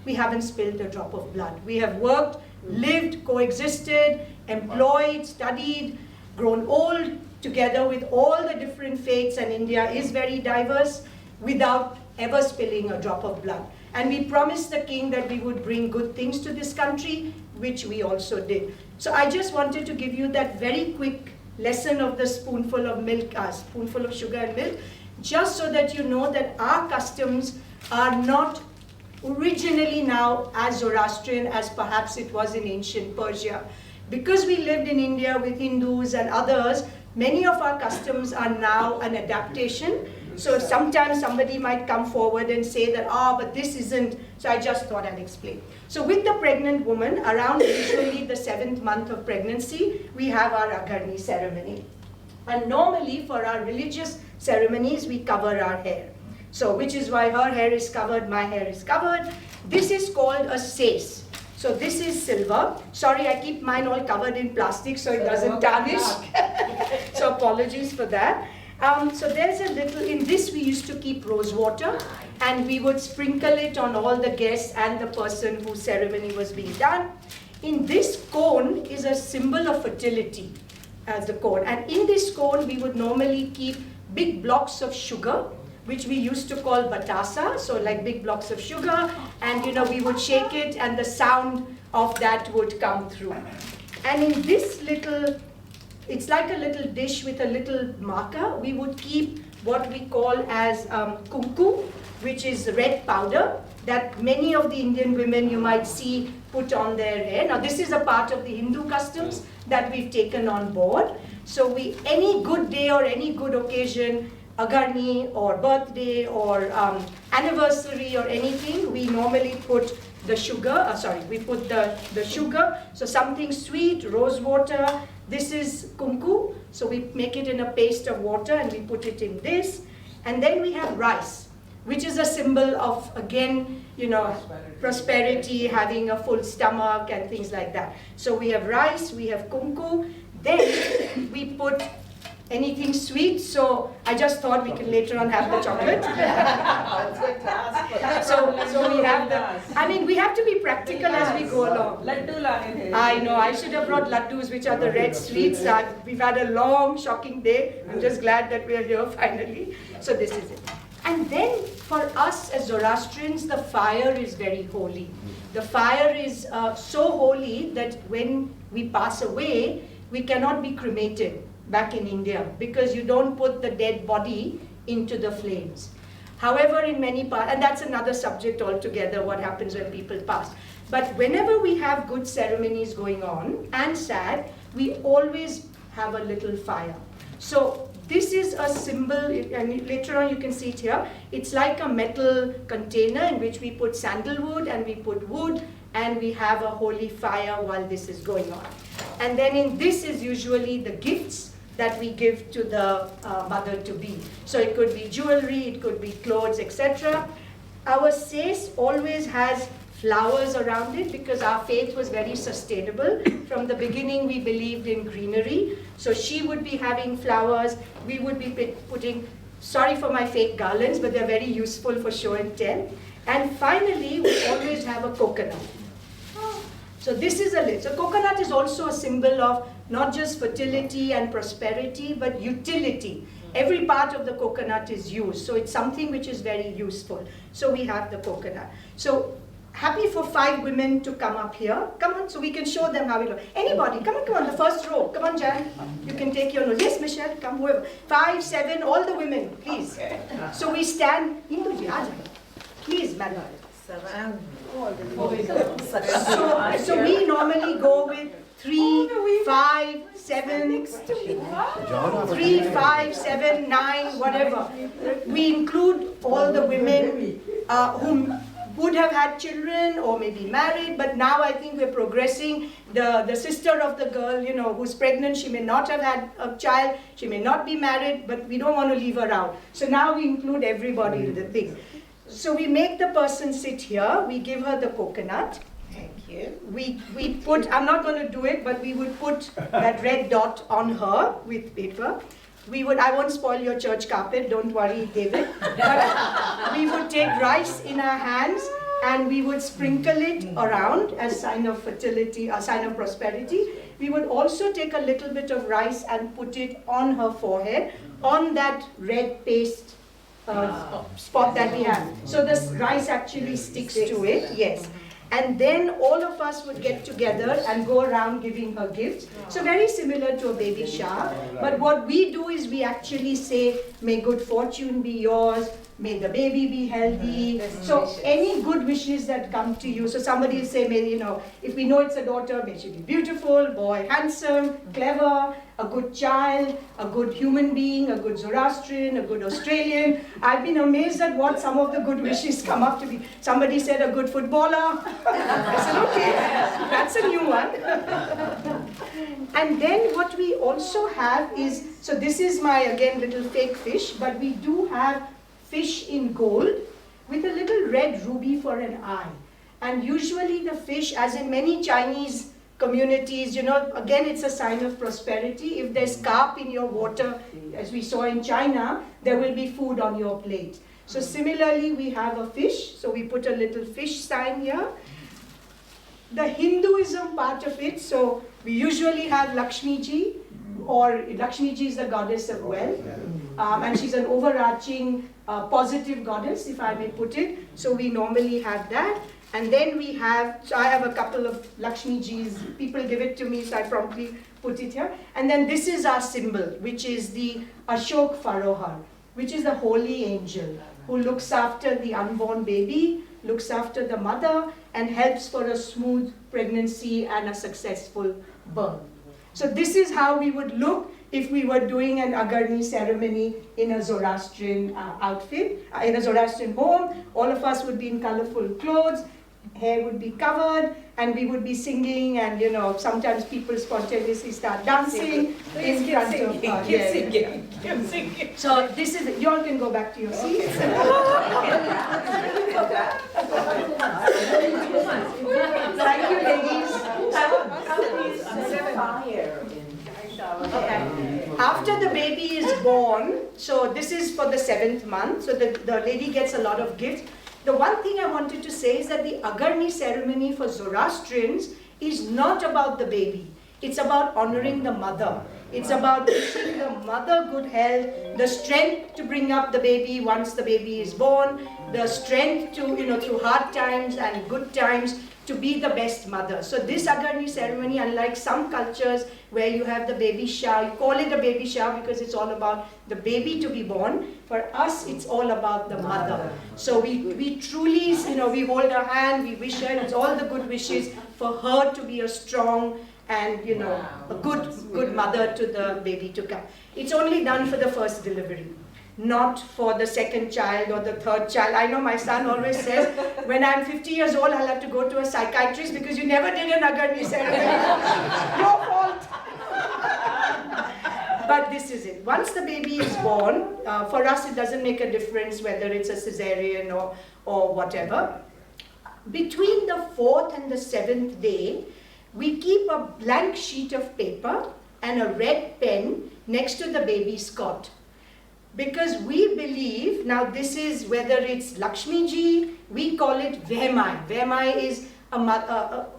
we haven't spilled a drop of blood. We have worked, lived, coexisted, employed, studied, grown old together with all the different faiths, and India is very diverse, without ever spilling a drop of blood. And we promised the king that we would bring good things to this country, which we also did. So I just wanted to give you that very quick lesson of the spoonful of milk, spoonful of sugar and milk, just so that you know that our customs are not originally now as Zoroastrian as perhaps it was in ancient Persia. Because we lived in India with Hindus and others, many of our customs are now an adaptation. So sometimes somebody might come forward and say that, but this isn't, so I just thought I'd explain. So with the pregnant woman, around usually the 7th month of pregnancy, we have our Agarni ceremony. And normally for our religious ceremonies, we cover our hair. So which is why her hair is covered, my hair is covered. This is called a sais. So this is silver. Sorry, I keep mine all covered in plastic so it doesn't tarnish. So apologies for that. So there's a little, in this we used to keep rose water, and we would sprinkle it on all the guests and the person whose ceremony was being done. In this cone is a symbol of fertility, as the cone. And in this cone we would normally keep big blocks of sugar, which we used to call batasa, so like big blocks of sugar, and you know, we would shake it and the sound of that would come through. And in this little, it's like a little dish with a little marker, we would keep what we call as kumku, which is red powder that many of the Indian women you might see put on their hair. Now this is a part of the Hindu customs that we've taken on board. So any good day or any good occasion, Agarni or birthday or anniversary or anything, we normally put the sugar, we put the sugar, so something sweet, rose water. This is kumku, so we make it in a paste of water and we put it in this. And then we have rice, which is a symbol of, again, you know, prosperity, having a full stomach and things like that. So we have rice, we have kumku, then we put anything sweet, so I just thought we can later on have the chocolate. so we have the, we have to be practical as we go along. I know, I should have brought laddus, which are the red sweets. We've had a long, shocking day. I'm just glad that we are here finally. So this is it. And then for us as Zoroastrians, the fire is very holy. The fire is so holy that when we pass away, we cannot be cremated back in India, because you don't put the dead body into the flames. However, in many parts, and that's another subject altogether, what happens when people pass. But whenever we have good ceremonies going on, and sad, we always have a little fire. So this is a symbol, and later on you can see it here. It's like a metal container in which we put sandalwood and we put wood, and we have a holy fire while this is going on. And then in this is usually the gifts that we give to the mother-to-be. So it could be jewelry, it could be clothes, etc. Our sais always has flowers around it because our faith was very sustainable. From the beginning, we believed in greenery. So she would be having flowers. We would be putting, sorry for my fake garlands, but they're very useful for show and tell. And finally, we always have a coconut. So this is a list. So coconut is also a symbol of not just fertility and prosperity, but utility. Every part of the coconut is used. So it's something which is very useful. So we have the coconut. So happy for 5 women to come up here. Come on, so we can show them how we look. Anybody, come on, the first row. Come on, Jan. You can take your notes. Yes, Michelle, come, whoever. 5, 7, all the women, please. So we stand. Please, madam. So we normally go with 3, 5, 7, 3, 5, 7, 9, whatever. We include all the women who would have had children or maybe married, but now I think we're progressing. The sister of the girl, you know, who's pregnant, she may not have had a child, she may not be married, but we don't want to leave her out. So now we include everybody in the thing. So we make the person sit here, we give her the coconut. Thank you. We put, I'm not going to do it, but we would put that red dot on her with paper. We would, I won't spoil your church carpet, don't worry, David. But we would take rice in our hands and we would sprinkle it around as a sign of fertility, a sign of prosperity. We would also take a little bit of rice and put it on her forehead, on that red paste spot that we have. So this rice actually sticks to it, yes. And then all of us would get together and go around giving her gifts. So very similar to a baby shower. But what we do is we actually say, may good fortune be yours, may the baby be healthy. So any good wishes that come to you. So somebody will say, may, you know, if we know it's a daughter, may she be beautiful, boy handsome, clever, a good child, a good human being, a good Zoroastrian, a good Australian. I've been amazed at what some of the good wishes come up to be. Somebody said a good footballer. I said, okay, that's a new one. And then what we also have is, so this is my, again, little fake fish, but we do have fish in gold with a little red ruby for an eye. And usually the fish, as in many Chinese communities, you know, again, it's a sign of prosperity. If there's carp in your water, as we saw in China, there will be food on your plate. So similarly, we have a fish. So we put a little fish sign here. The Hinduism part of it, so we usually have Lakshmi Ji, or Lakshmi Ji is the goddess of wealth. And she's an overarching positive goddess, if I may put it. So we normally have that. And then we have, so I have a couple of Lakshmi Ji's, people give it to me, so I promptly put it here. And then this is our symbol, which is the Ashok Farohar, which is the holy angel, who looks after the unborn baby, looks after the mother, and helps for a smooth pregnancy and a successful birth. So this is how we would look if we were doing an Agarni ceremony in a Zoroastrian outfit, in a Zoroastrian home. All of us would be in colorful clothes, hair would be covered, and we would be singing, and you know, sometimes people spontaneously start dancing in front of us. Keep singing. So this is, you all can go back to your seats. Thank you, ladies. Okay. After the baby is born, so this is for the 7th month, so the lady gets a lot of gifts. The one thing I wanted to say is that the Agarni ceremony for Zoroastrians is not about the baby. It's about honoring the mother. It's about wishing the mother good health, the strength to bring up the baby once the baby is born, the strength to, you know, through hard times and good times, to be the best mother. So this Agarni ceremony, unlike some cultures where you have the baby shower, you call it a baby shower because it's all about the baby to be born. For us, it's all about the mother. So we truly, you know, we hold her hand, we wish her, it's all the good wishes for her to be a strong and, you know, a good mother to the baby to come. It's only done for the first delivery, not for the 2nd child or the 3rd child. I know my son always says, when I'm 50 years old, I'll have to go to a psychiatrist because you never did an Agarni ceremony. Your fault. But this is it. Once the baby is born, for us it doesn't make a difference whether it's a cesarean or whatever. between the 4th and the 7th day, we keep a blank sheet of paper and a red pen next to the baby's cot. Because we believe, now this is whether it's Lakshmi ji, we call it Vehmai. Vehmai is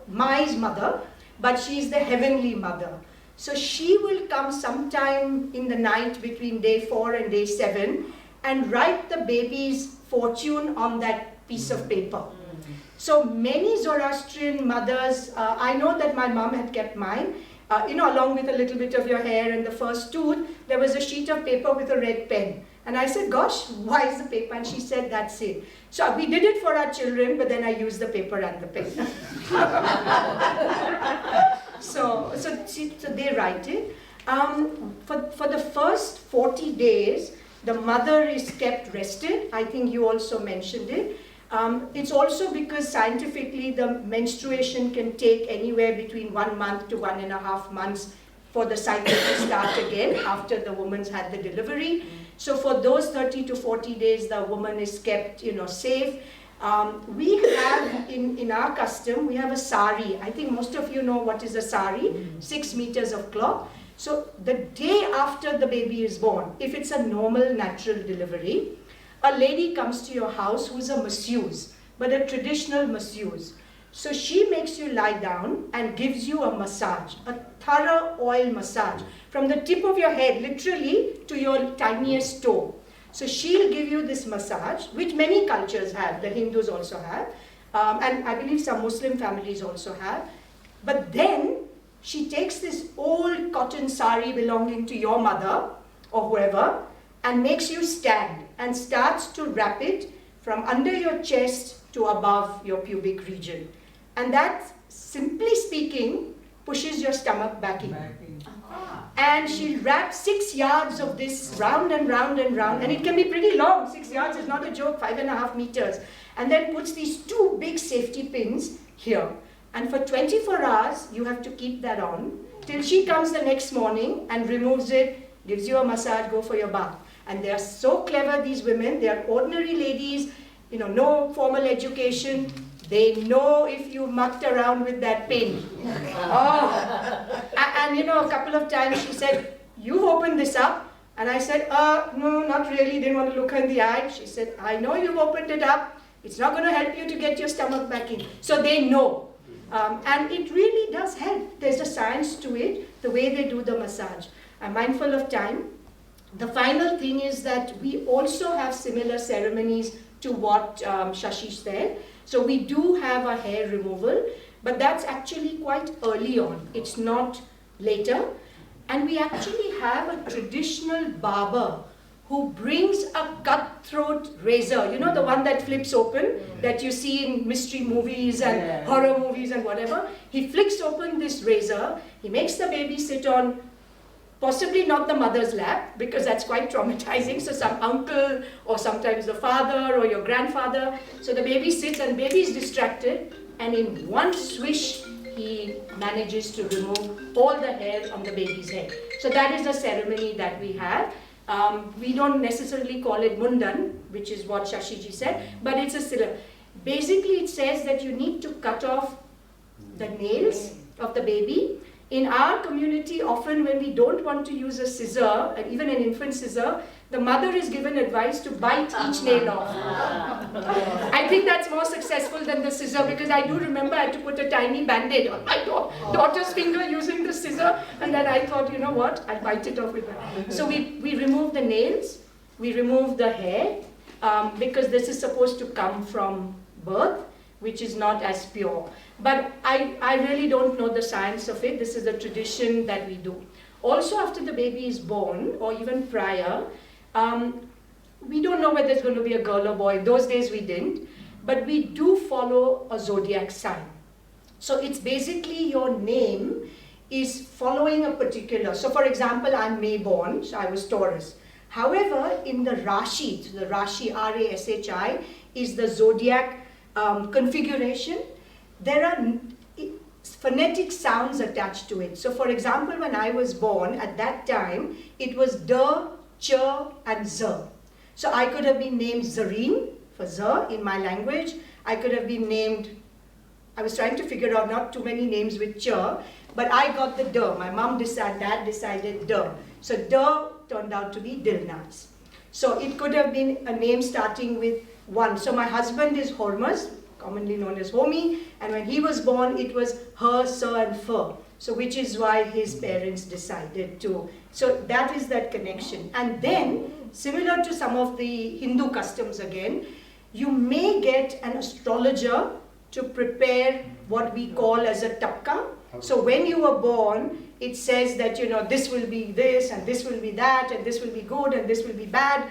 Mai's mother, but she is the heavenly mother. So she will come sometime in the night between day 4 and day 7 and write the baby's fortune on that piece of paper. So many Zoroastrian mothers, I know that my mom had kept mine, along with a little bit of your hair and the first tooth, there was a sheet of paper with a red pen. And I said, gosh, why is the paper? And she said, that's it. So we did it for our children, but then I used the paper and the pen. So they write it. For the first 40 days, the mother is kept rested. I think you also mentioned it. It's also because scientifically the menstruation can take anywhere between 1 month to 1.5 months for the cycle to start again after the woman's had the delivery. So for those 30 to 40 days, the woman is kept, safe. We have, in our custom, we have a sari. I think most of you know what is a sari, 6 meters of cloth. So the day after the baby is born, if it's a normal natural delivery, a lady comes to your house who's a masseuse, but a traditional masseuse. So she makes you lie down and gives you a massage, a thorough oil massage, from the tip of your head, literally, to your tiniest toe. So she'll give you this massage, which many cultures have, the Hindus also have, and I believe some Muslim families also have. But then she takes this old cotton sari belonging to your mother or whoever and makes you stand and starts to wrap it from under your chest to above your pubic region. And that, simply speaking, pushes your stomach back in. And she'll wrap 6 yards of this round and round and round, and it can be pretty long. 6 yards is not a joke, 5.5 meters. And then puts these 2 big safety pins here. And for 24 hours, you have to keep that on till she comes the next morning and removes it, gives you a massage, go for your bath. And they are so clever, these women. They are ordinary ladies, no formal education. They know if you mucked around with that pin. Oh. And a couple of times she said, you've opened this up. And I said, no, not really. Didn't want to look her in the eye. She said, I know you've opened it up. It's not going to help you to get your stomach back in. So they know. And it really does help. There's a science to it, the way they do the massage. I'm mindful of time. The final thing is that we also have similar ceremonies to what Shashi said. So we do have a hair removal, but that's actually quite early on. It's not later. And we actually have a traditional barber who brings a cutthroat razor, the one that flips open, that you see in mystery movies and horror movies and whatever. He flicks open this razor, he makes the baby sit on possibly not the mother's lap, because that's quite traumatizing. So some uncle, or sometimes the father, or your grandfather. So the baby sits, and baby is distracted, and in one swish, he manages to remove all the hair on the baby's head. So that is a ceremony that we have. We don't necessarily call it mundan, which is what Shashiji said, but it's a sila. Basically, it says that you need to cut off the nails of the baby. In our community, often when we don't want to use a scissor, and even an infant scissor, the mother is given advice to bite each nail off. I think that's more successful than the scissor, because I do remember I had to put a tiny band-aid on my daughter's finger using the scissor, and then I thought, you know what, I'll bite it off with that. So we remove the nails, we remove the hair, because this is supposed to come from birth, which is not as pure. But I really don't know the science of it. This is a tradition that we do. Also, after the baby is born, or even prior, we don't know whether it's going to be a girl or boy. Those days we didn't. But we do follow a zodiac sign. So it's basically your name is following a particular. So for example, I'm May born, so I was Taurus. However, in the Rashi, so the Rashi, R-A-S-H-I, is the zodiac configuration. There are phonetic sounds attached to it. So for example, when I was born, at that time, it was D, Ch, and Z. So I could have been named Zareen, for Z in my language. I could have been named I was trying to figure out not too many names with ch, but I got the d. My mom decided, dad decided d. So d turned out to be Dilnaz. So it could have been a name starting with 1. So my husband is Hormuz, commonly known as Homi, and when he was born, it was her, sir, and fur. So which is why his parents decided to. So that is that connection. And then, similar to some of the Hindu customs again, you may get an astrologer to prepare what we call as a tapka. So when you were born, it says that, you know, this will be this, and this will be that, and this will be good, and this will be bad.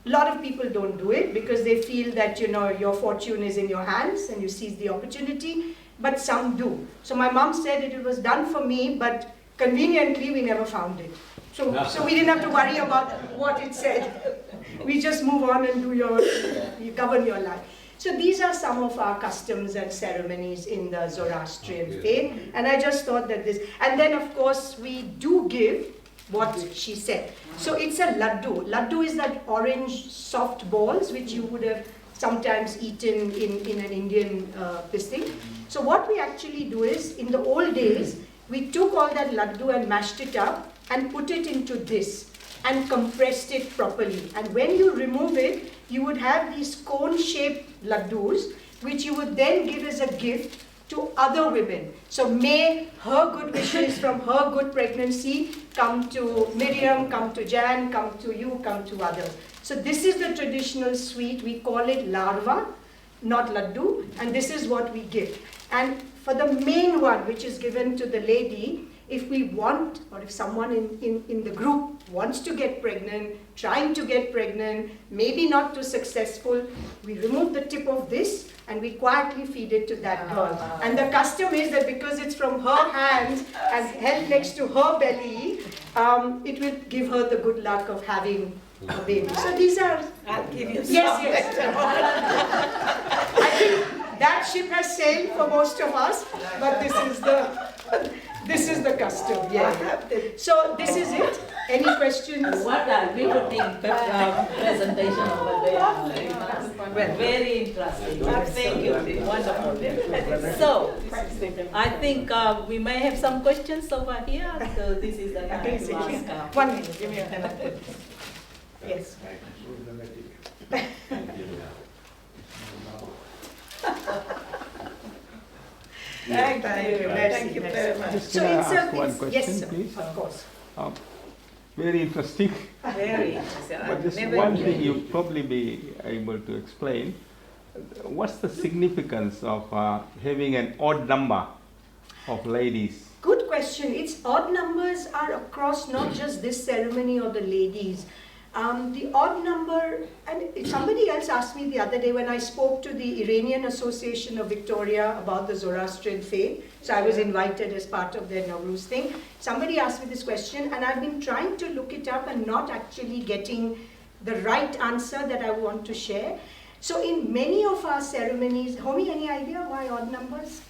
A lot of people don't do it because they feel that, you know, your fortune is in your hands and you seize the opportunity, but some do. So my mom said it was done for me, but conveniently we never found it. So we didn't have to worry about what it said. We just move on and you govern your life. So these are some of our customs and ceremonies in the Zoroastrian faith, and I just thought that this, and then of course we do give what she said. So it's a laddu. Laddu is that orange soft balls which you would have sometimes eaten in an Indian this thing. So what we actually do is, in the old days, we took all that laddu and mashed it up and put it into this and compressed it properly. And when you remove it, you would have these cone-shaped laddus, which you would then give as a gift to other women. So may her good wishes from her good pregnancy come to Miriam, come to Jan, come to you, come to others. So this is the traditional sweet. We call it larva, not laddu, and this is what we give. And for the main one, which is given to the lady, if we want, or if someone in the group wants to get pregnant, trying to get pregnant, maybe not too successful, we remove the tip of this and we quietly feed it to that girl. And the custom is that because it's from her hands and held next to her belly, it will give her the good luck of having a baby. So these are... I'll give you some. Yes. I think that ship has sailed for most of us, but this is the custom. Yeah. So this is it. Any questions? What a beautiful presentation over there. Well, very interesting. Thank you. Wonderful. So, I think we may have some questions over here. So this is the time to ask. 1 minute. Give me a pen. Yes. Thank you very much. Just can I ask one question, yes, sir, please? Of course. Very interesting. Very interesting. But just one thing you probably be able to explain. What's the significance of having an odd number of ladies? Good question. It's odd numbers are across not just this ceremony or the ladies. The odd number, and somebody else asked me the other day when I spoke to the Iranian Association of Victoria about the Zoroastrian faith, so I was invited as part of their Nowruz thing. Somebody asked me this question, and I've been trying to look it up and not actually getting the right answer that I want to share. So in many of our ceremonies, Homi, any idea why odd numbers?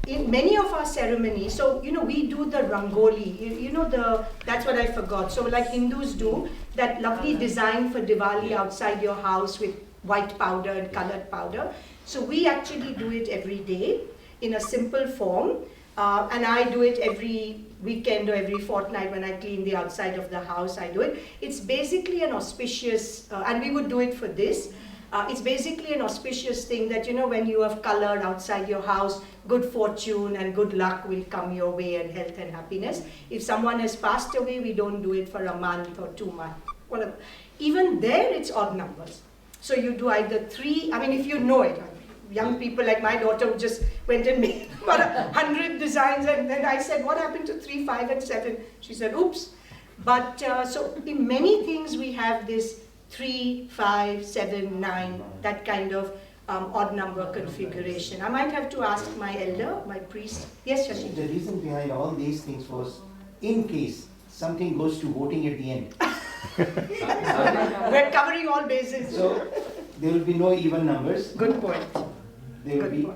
In many of our ceremonies, so you know, we do the rangoli, you know, that's what I forgot. So like Hindus do, that lovely design for Diwali outside your house with white powder and colored powder. So we actually do it every day in a simple form. And I do it every weekend or every fortnight when I clean the outside of the house, I do it. It's basically an auspicious, and we would do it for this. It's basically an auspicious thing that, you know, when you have colored outside your house, good fortune and good luck will come your way, and health and happiness. If someone has passed away, we don't do it for a month or 2 months, whatever. Even there, it's odd numbers. So you do either 3, I mean, if you know it. Young people like my daughter who just went and made about 100 designs, and then I said, what happened to 3, 5, and 7? She said, oops. But so in many things we have this 3, 5, 7, 9, that kind of odd number configuration. I might have to ask my elder, my priest. Yes, Shashi. The reason behind all these things was, in case something goes to voting at the end. We're covering all bases. So there will be no even numbers. Good point. There will be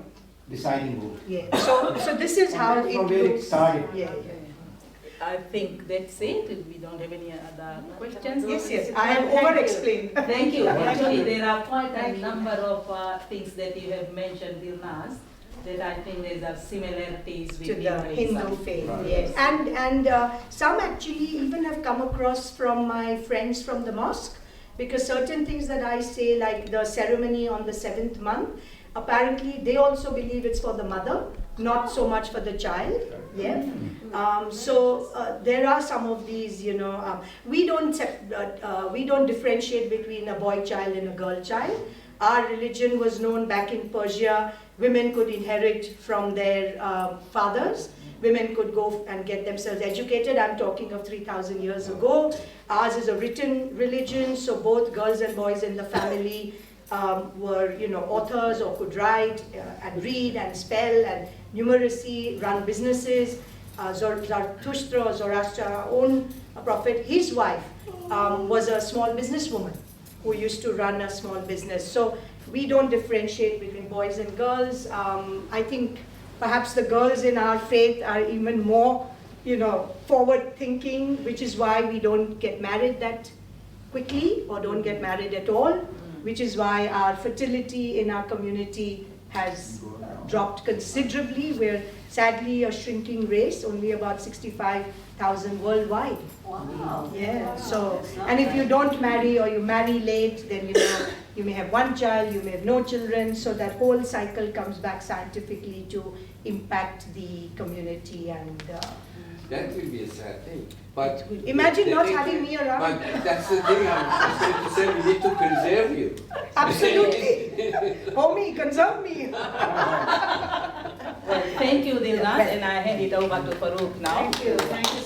deciding vote. Yeah. So this is how it from where it looks. started. Yeah. I think that's it. We don't have any other questions. Yes, I have over-explained. Thank you. Actually, there are quite a number of things that you have mentioned, Dilnas, that I think there are similarities with to the Hindu faith, yes. And some actually even have come across from my friends from the mosque, because certain things that I say, like the ceremony on the 7th month, apparently they also believe it's for the mother, not so much for the child. Yeah. So there are some of these, you know, we don't differentiate between a boy child and a girl child. Our religion was known back in Persia. Women could inherit from their fathers. Women could go and get themselves educated. I'm talking of 3,000 years ago. Ours is a written religion, so both girls and boys in the family were, you know, authors or could write and read and spell and numeracy, run businesses. Zarathustra, Zoroastrian, our own prophet, his wife was a small businesswoman who used to run a small business. So we don't differentiate between boys and girls. I think perhaps the girls in our faith are even more, you know, forward thinking, which is why we don't get married that quickly or don't get married at all, which is why our fertility in our community has dropped considerably. We're sadly a shrinking race, only about 65,000 worldwide. Wow. Yeah, so, and if you don't marry or you marry late, then you know, you may have one child, you may have no children, so that whole cycle comes back scientifically to impact the community and... that will be a sad thing. But imagine not having me around. But that's the thing I'm going to say, we need to preserve you. Absolutely. Homie, conserve me. Well, thank you, Dilnas, and I hand it over to Farooq now. Thank you. Thank you